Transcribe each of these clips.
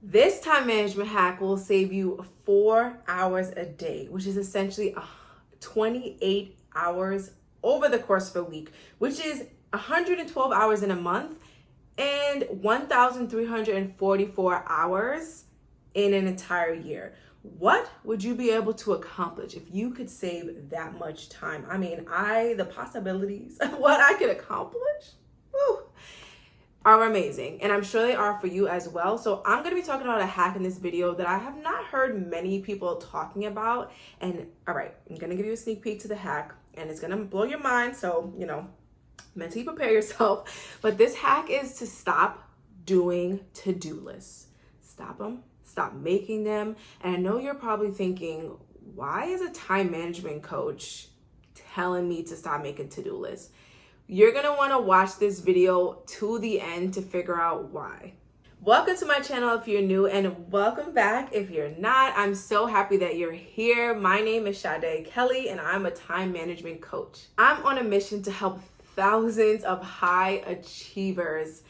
This time management hack will save you 4 hours a day, which is essentially 28 hours over the course of a week, which is 112 hours in a month and 1,344 hours in an entire year. What would you be able to accomplish if you could save that much time? I mean, the possibilities of what I could accomplish, whew, are amazing, and I'm sure they are for you as well. So I'm going to be talking about a hack in this video that I have not heard many people talking about. And all right, I'm going to give you a sneak peek to the hack, and it's going to blow your mind, so mentally prepare yourself. But this hack is to stop doing to-do lists. Stop them, stop making them. And I know you're probably thinking, why is a time management coach telling me to stop making to-do lists? You're gonna wanna watch this video to the end to figure out why. Welcome to my channel if you're new, and welcome back if you're not. I'm so happy that you're here. My name is Sade Kelly, and I'm a time management coach. I'm on a mission to help thousands of high achievers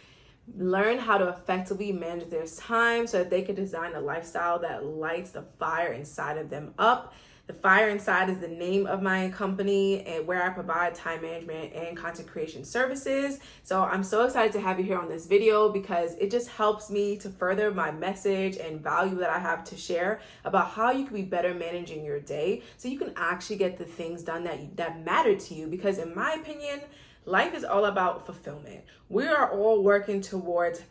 learn how to effectively manage their time so that they can design a lifestyle that lights the fire inside of them up. The Fire Inside is the name of my company, and where I provide time management and content creation services. So I'm so excited to have you here on this video because it just helps me to further my message and value that I have to share about how you can be better managing your day so you can actually get the things done that matter to you. Because in my opinion, life is all about fulfillment. We are all working towards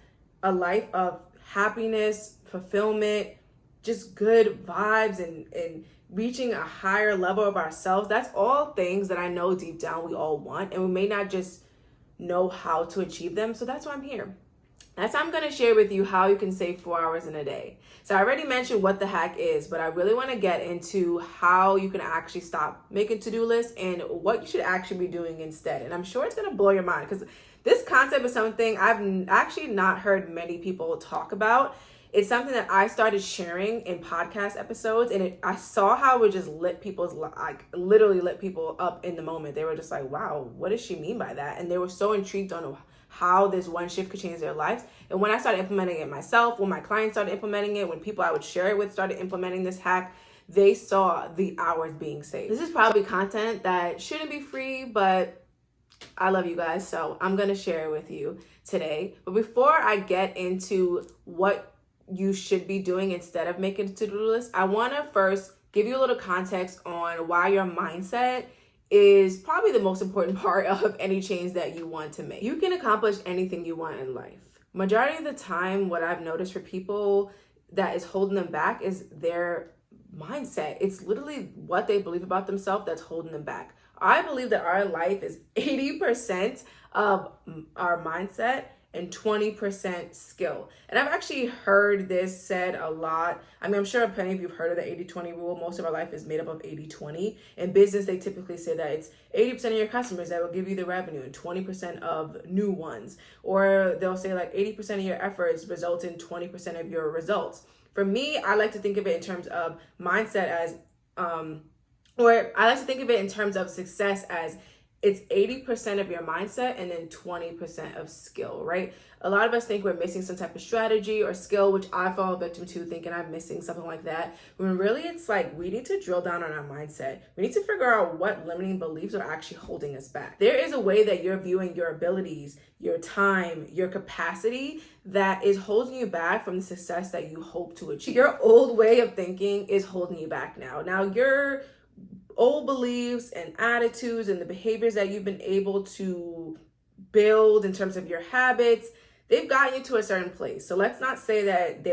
a life of happiness, fulfillment, just good vibes, and reaching a higher level of ourselves. That's all things that I know deep down we all want, and we may not just know how to achieve them. So that's why I'm here. That's why I'm going to share with you how you can save 4 hours in a day. So I already mentioned what the hack is, but I really want to get into how you can actually stop making to-do lists and what you should actually be doing instead. And I'm sure it's going to blow your mind because this concept is something I've actually not heard many people talk about. It's something that I started sharing in podcast episodes, and I saw how it just literally lit people up in the moment. They were just like, wow, what does she mean by that? And they were so intrigued on how this one shift could change their lives. And when I started implementing it myself, when my clients started implementing it, when people I would share it with started implementing this hack, they saw the hours being saved. This is probably content that shouldn't be free, but I love you guys, so I'm going to share it with you today. But before I get into what you should be doing instead of making a to-do list, I want to first give you a little context on why your mindset is probably the most important part of any change that you want to make. You can accomplish anything you want in life. Majority of the time, what I've noticed for people that is holding them back is their mindset. It's literally what they believe about themselves that's holding them back. I believe that our life is 80% of our mindset and 20% skill. And I've actually heard this said a lot. I mean, I'm sure plenty of you have heard of the 80-20 rule. Most of our life is made up of 80-20. In business, they typically say that it's 80% of your customers that will give you the revenue and 20% of new ones. Or they'll say like 80% of your efforts result in 20% of your results. For me, I like to think of it in terms of mindset as, or I like to think of it in terms of success as it's 80% of your mindset and then 20% of skill, right? A lot of us think we're missing some type of strategy or skill, which I fall victim to thinking I'm missing something like that. When really it's like we need to drill down on our mindset. We need to figure out what limiting beliefs are actually holding us back. There is a way that you're viewing your abilities, your time, your capacity that is holding you back from the success that you hope to achieve. Your old way of thinking is holding you back now. Now your old beliefs and attitudes and the behaviors that you've been able to build in terms of your habits, they've gotten you to a certain place. So let's not say that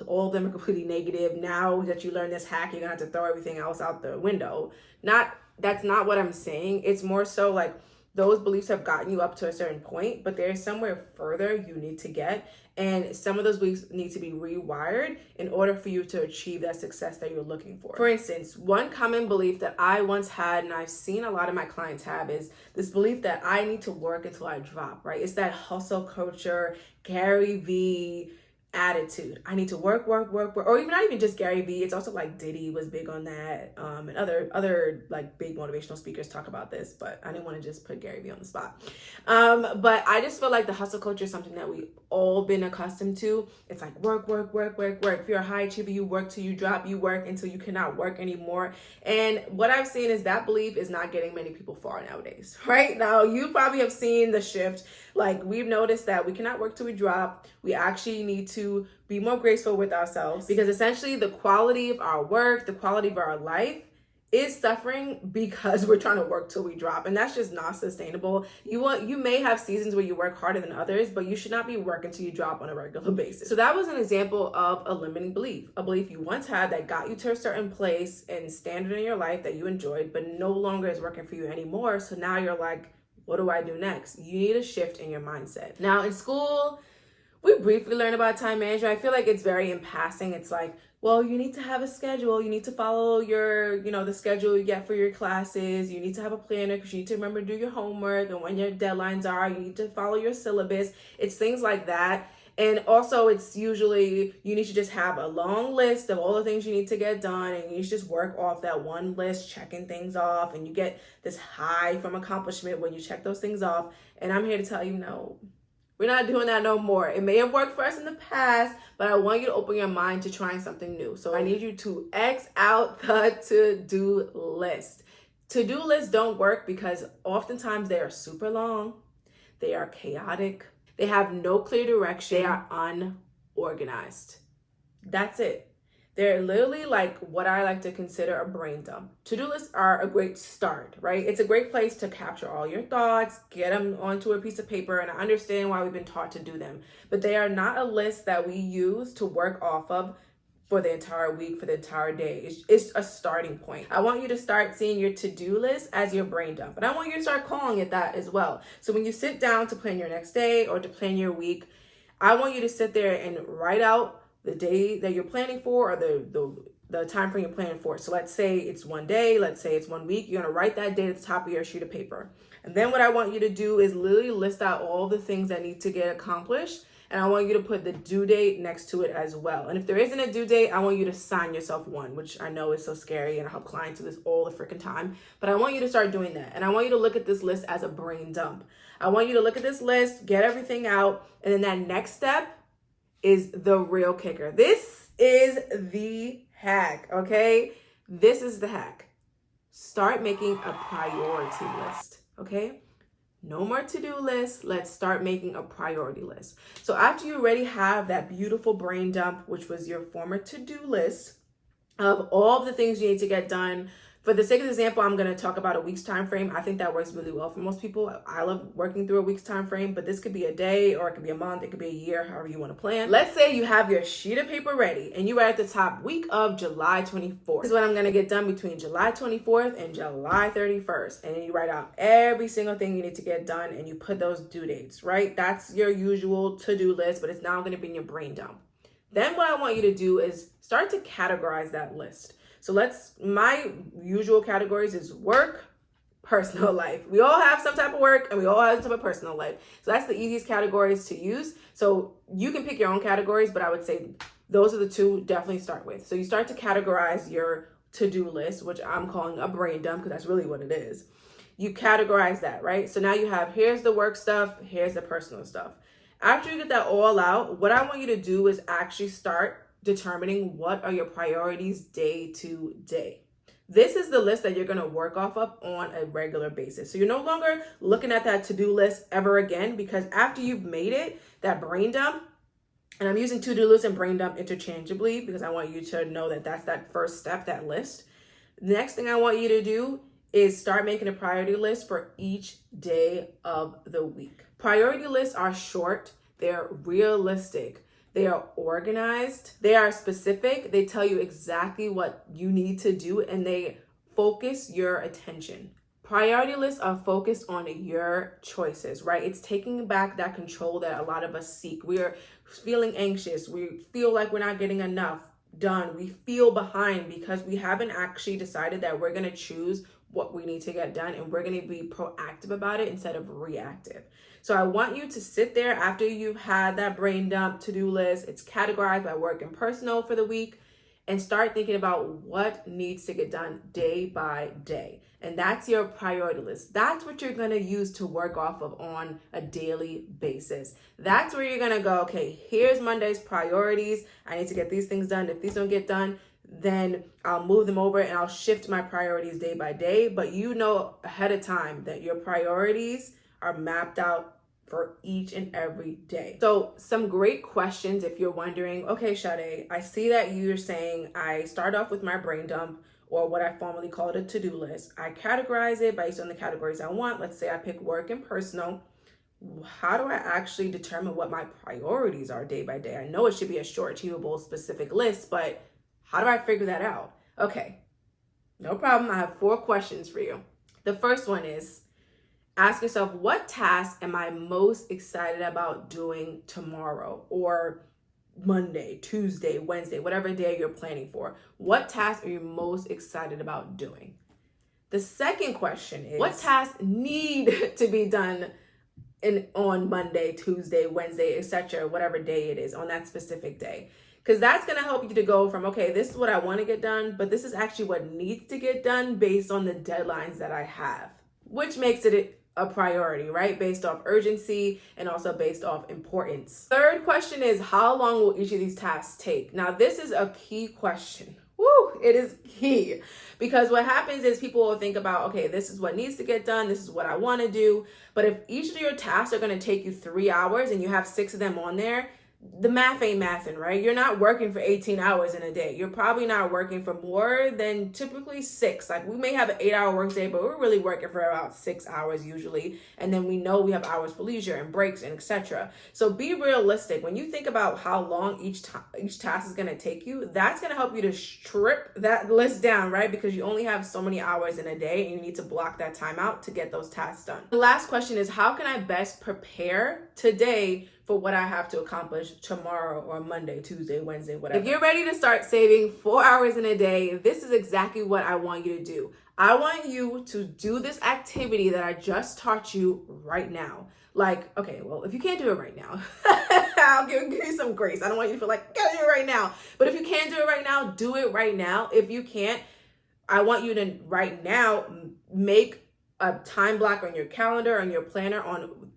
all of them are completely negative. Now that you learn this hack, you're gonna have to throw everything else out the window. That's not what I'm saying. It's more so like those beliefs have gotten you up to a certain point, but there's somewhere further you need to get. And some of those beliefs need to be rewired in order for you to achieve that success that you're looking for. For instance, one common belief that I once had, and I've seen a lot of my clients have, is this belief that I need to work until I drop, right? It's that hustle culture, Gary V, attitude. I need to work, or even not even just Gary Vee. It's also like Diddy was big on that, and other like big motivational speakers talk about this. But I didn't want to just put Gary Vee on the spot. But I just feel like the hustle culture is something that we all been accustomed to. It's like work. If you're a high achiever, you work till you drop. You work until you cannot work anymore. And what I've seen is that belief is not getting many people far nowadays. Right now, you probably have seen the shift. Like, we've noticed that we cannot work till we drop. We actually need to be more graceful with ourselves, because essentially the quality of our work, the quality of our life is suffering because we're trying to work till we drop. And that's just not sustainable. You may have seasons where you work harder than others, but you should not be working till you drop on a regular basis. So that was an example of a limiting belief, a belief you once had that got you to a certain place and standard in your life that you enjoyed, but no longer is working for you anymore. So now you're like, what do I do next? You need a shift in your mindset. Now, in school, we briefly learn about time management. I feel like it's very in passing. It's like, well, you need to have a schedule. You need to follow your, the schedule you get for your classes. You need to have a planner because you need to remember to do your homework and when your deadlines are. You need to follow your syllabus. It's things like that. And also, it's usually you need to just have a long list of all the things you need to get done, and you just work off that one list, checking things off, and you get this high from accomplishment when you check those things off. And I'm here to tell you, no, we're not doing that no more. It may have worked for us in the past, but I want you to open your mind to trying something new. So I need you to X out the to-do list. To-do lists don't work because oftentimes they are super long, they are chaotic, they have no clear direction, they are unorganized. That's it. They're literally like what I like to consider a brain dump. To-do lists are a great start, right? It's a great place to capture all your thoughts, get them onto a piece of paper, and I understand why we've been taught to do them. But they are not a list that we use to work off of for the entire week, for the entire day. It's a starting point. I want you to start seeing your to-do list as your brain dump. And I want you to start calling it that as well. So when you sit down to plan your next day or to plan your week, I want you to sit there and write out the day that you're planning for, or the time frame you're planning for. So let's say it's one day, let's say it's 1 week. You're gonna write that date at the top of your sheet of paper. And then what I want you to do is literally list out all the things that need to get accomplished. And I want you to put the due date next to it as well. And if there isn't a due date, I want you to sign yourself one, which I know is so scary, and I help clients do this all the freaking time. But I want you to start doing that. And I want you to look at this list as a brain dump. I want you to look at this list, get everything out, and then that next step is the real kicker. This is the hack, okay? This is the hack. Start making a priority list, okay? No more to-do lists. Let's start making a priority list. So after you already have that beautiful brain dump, which was your former to-do list of all the things you need to get done, for the sake of example, I'm going to talk about a week's time frame. I think that works really well for most people. I love working through a week's time frame, but this could be a day, or it could be a month, it could be a year, however you want to plan. Let's say you have your sheet of paper ready and you are at the top week of July 24th. This is what I'm going to get done between July 24th and July 31st. And then you write out every single thing you need to get done and you put those due dates, right? That's your usual to-do list, but it's now going to be in your brain dump. Then what I want you to do is start to categorize that list. So my usual categories is work, personal life. We all have some type of work and we all have some type of personal life. So that's the easiest categories to use. So you can pick your own categories, but I would say those are the two definitely start with. So you start to categorize your to-do list, which I'm calling a brain dump because that's really what it is. You categorize that, right? So now you have, here's the work stuff, here's the personal stuff. After you get that all out, what I want you to do is actually start determining what are your priorities day to day. This is the list that you're going to work off of on a regular basis. So you're no longer looking at that to-do list ever again, because after you've made it, that brain dump, and I'm using to-do list and brain dump interchangeably because I want you to know that that's that first step, that list. The next thing I want you to do is start making a priority list for each day of the week. Priority lists are short, they're realistic, they are organized, they are specific, they tell you exactly what you need to do, and they focus your attention. Priority lists are focused on your choices, right? It's taking back that control that a lot of us seek. We are feeling anxious. We feel like we're not getting enough done. We feel behind because we haven't actually decided that we're going to choose what we need to get done, and we're going to be proactive about it instead of reactive. So I want you to sit there after you've had that brain dump to-do list. It's categorized by work and personal for the week, and start thinking about what needs to get done day by day. And that's your priority list. That's what you're gonna use to work off of on a daily basis. That's where you're gonna go, okay, here's Monday's priorities. I need to get these things done. If these don't get done, then I'll move them over and I'll shift my priorities day by day. But you know ahead of time that your priorities are mapped out for each and every day. So some great questions if you're wondering, okay, Sade, I see that you're saying I start off with my brain dump, or what I formerly called a to-do list. I categorize it based on the categories I want. Let's say I pick work and personal. How do I actually determine what my priorities are day by day? I know it should be a short, achievable, specific list, but how do I figure that out? Okay, no problem. I have 4 questions for you. The first one is, ask yourself, what task am I most excited about doing tomorrow, or Monday, Tuesday, Wednesday, whatever day you're planning for? What tasks are you most excited about doing? The second question is, what tasks need to be done on Monday, Tuesday, Wednesday, etc., whatever day it is on that specific day? Because that's going to help you to go from, okay, this is what I want to get done, but this is actually what needs to get done based on the deadlines that I have, which makes it a priority, right? Based off urgency and also based off importance. Third question is, how long will each of these tasks take? Now, this is a key question. Woo, it is key, because what happens is people will think about, okay, this is what needs to get done. This is what I want to do. But if each of your tasks are going to take you 3 hours and you have 6 of them on there, the math ain't mathing, right? You're not working for 18 hours in a day. You're probably not working for more than typically 6. Like, we may have an 8-hour work day, but we're really working for about 6 hours usually. And then we know we have hours for leisure and breaks and etc. So be realistic. When you think about how long each task is going to take you, that's going to help you to strip that list down, right? Because you only have so many hours in a day and you need to block that time out to get those tasks done. The last question is, how can I best prepare today for what I have to accomplish tomorrow or Monday, Tuesday, Wednesday, whatever? If you're ready to start saving 4 hours in a day, this is exactly what I want you to do. I want you to do this activity that I just taught you right now. Like, okay, well, if you can't do it right now, I'll give you some grace. I don't want you to feel like, gotta do it right now. But if you can do it right now, do it right now. If you can't, I want you to right now make a time block on your calendar, on your planner,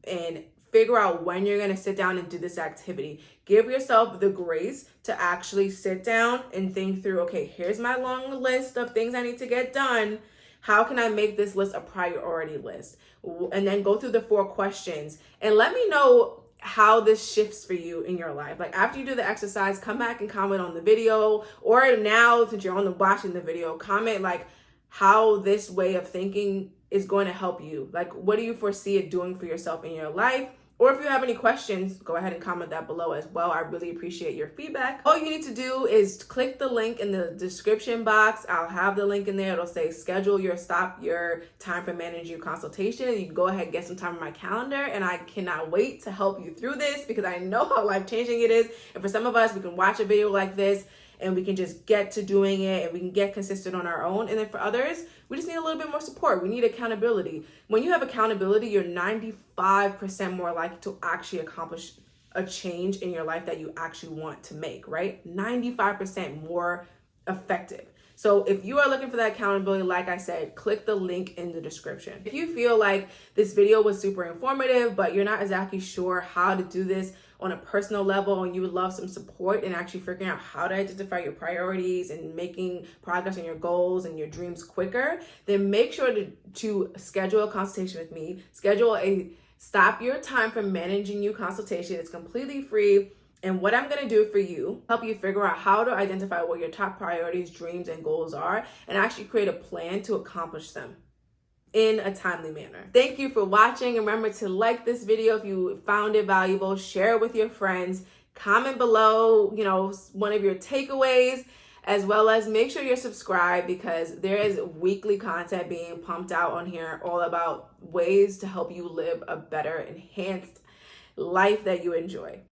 and figure out when you're going to sit down and do this activity. Give yourself the grace to actually sit down and think through, okay, here's my long list of things I need to get done. How can I make this list a priority list? And then go through the 4 questions and let me know how this shifts for you in your life. Like, after you do the exercise, come back and comment on the video, or now since you're watching the video, comment like how this way of thinking is going to help you. Like, what do you foresee it doing for yourself in your life? Or if you have any questions, go ahead and comment that below as well. I really appreciate your feedback. All you need to do is click the link in the description box. I'll have the link in there. It'll say schedule your time for managing your consultation. You can go ahead and get some time on my calendar, and I cannot wait to help you through this because I know how life-changing it is. And for some of us, we can watch a video like this and we can just get to doing it and we can get consistent on our own. And then for others, we just need a little bit more support. We need accountability. When you have accountability, you're 95% more likely to actually accomplish a change in your life that you actually want to make, right? 95% more effective. So if you are looking for that accountability, like I said, click the link in the description. If you feel like this video was super informative, but you're not exactly sure how to do this on a personal level and you would love some support in actually figuring out how to identify your priorities and making progress on your goals and your dreams quicker, then make sure to schedule a consultation with me. Schedule a Stop Your Time from Managing You consultation. It's completely free. And what I'm going to do for you, help you figure out how to identify what your top priorities, dreams, and goals are, and actually create a plan to accomplish them in a timely manner. Thank you for watching. Remember to like this video if you found it valuable, share it with your friends, comment below, one of your takeaways, as well as make sure you're subscribed because there is weekly content being pumped out on here all about ways to help you live a better, enhanced life that you enjoy.